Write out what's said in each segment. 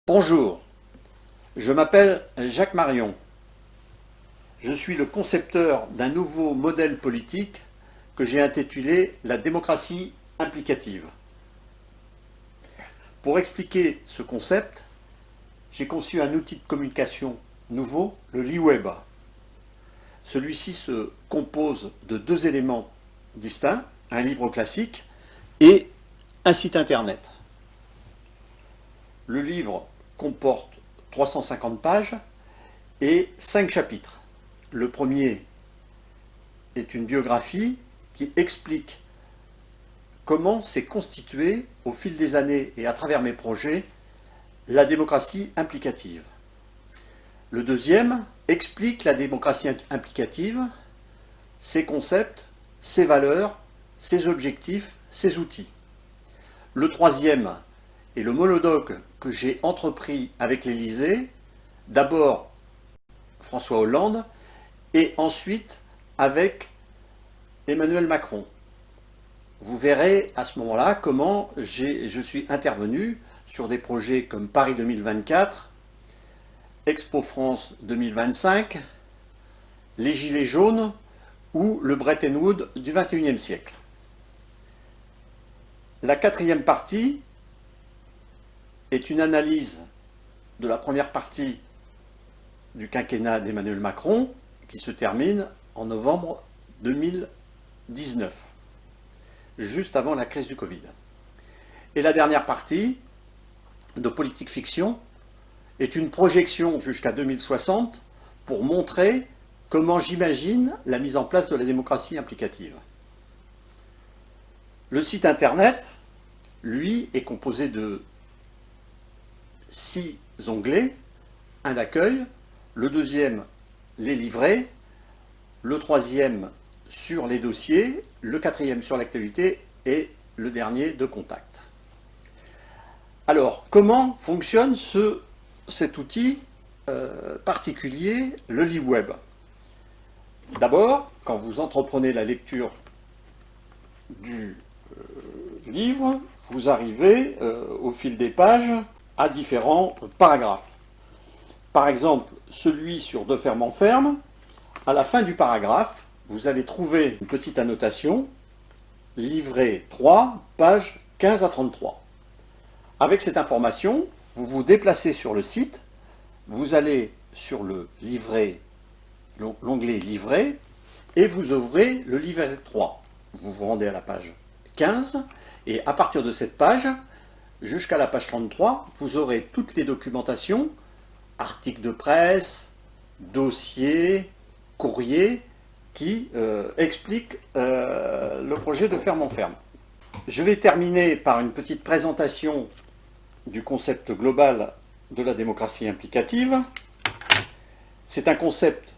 Bonjour, je m'appelle Jacques Marion. Je suis le concepteur d'un nouveau modèle politique que j'ai intitulé la démocratie implicative. Pour expliquer ce concept, j'ai conçu un outil de communication nouveau, le LiWeb. Celui-ci se compose de deux éléments distincts, un livre classique et un site internet. Le livre comporte 350 pages et 5 chapitres. Le premier est une biographie qui explique comment s'est constituée au fil des années et à travers mes projets la démocratie implicative. Le deuxième explique la démocratie implicative, ses concepts, ses valeurs, ses objectifs, ses outils. Le troisième est le monologue que j'ai entrepris avec l'Élysée, d'abord François Hollande et ensuite avec Emmanuel Macron. Vous verrez à ce moment-là comment je suis intervenu sur des projets comme Paris 2024, Expo France 2025, les Gilets jaunes ou le Bretton Woods du XXIe siècle. La quatrième partie est une analyse de la première partie du quinquennat d'Emmanuel Macron qui se termine en novembre 2019, juste avant la crise du Covid. Et la dernière partie de politique fiction est une projection jusqu'à 2060 pour montrer comment j'imagine la mise en place de la démocratie implicative. Le site internet, lui, est composé de 6 onglets, un d'accueil, le deuxième, les livrets, le troisième sur les dossiers, le quatrième sur l'actualité et le dernier de contact. Alors, comment fonctionne cet outil particulier, le LiWeb? D'abord, quand vous entreprenez la lecture du livre, vous arrivez au fil des pages à différents paragraphes. Par exemple, celui sur De ferme en ferme, à la fin du paragraphe, vous allez trouver une petite annotation, livret 3, page 15 à 33. Avec cette information, vous vous déplacez sur le site, vous allez sur le livret, l'onglet livret, et vous ouvrez le livret 3. Vous vous rendez à la page 15, et à partir de cette page, jusqu'à la page 33, vous aurez toutes les documentations, articles de presse, dossiers, courriers, qui expliquent le projet de ferme en ferme. Je vais terminer par une petite présentation du concept global de la démocratie implicative. C'est un concept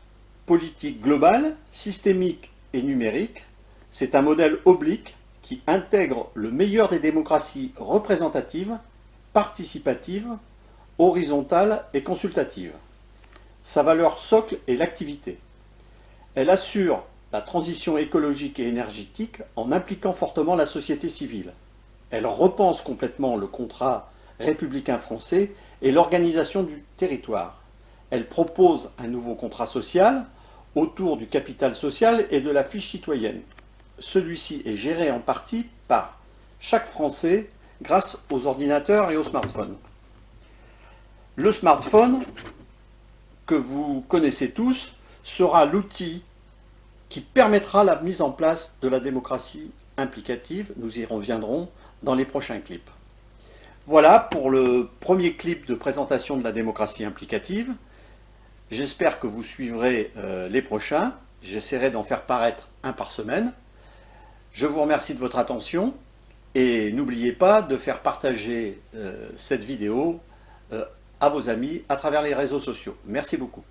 politique global, systémique et numérique. C'est un modèle oblique qui intègre le meilleur des démocraties représentatives, participatives, horizontales et consultatives. Sa valeur socle est l'activité. Elle assure la transition écologique et énergétique en impliquant fortement la société civile. Elle repense complètement le contrat républicain français et l'organisation du territoire. Elle propose un nouveau contrat social autour du capital social et de la fiche citoyenne. Celui-ci est géré en partie par chaque Français grâce aux ordinateurs et aux smartphones. Le smartphone, que vous connaissez tous, sera l'outil qui permettra la mise en place de la démocratie implicative. Nous y reviendrons dans les prochains clips. Voilà pour le premier clip de présentation de la démocratie implicative. J'espère que vous suivrez les prochains. J'essaierai d'en faire paraître un par semaine. Je vous remercie de votre attention et n'oubliez pas de faire partager cette vidéo à vos amis à travers les réseaux sociaux. Merci beaucoup.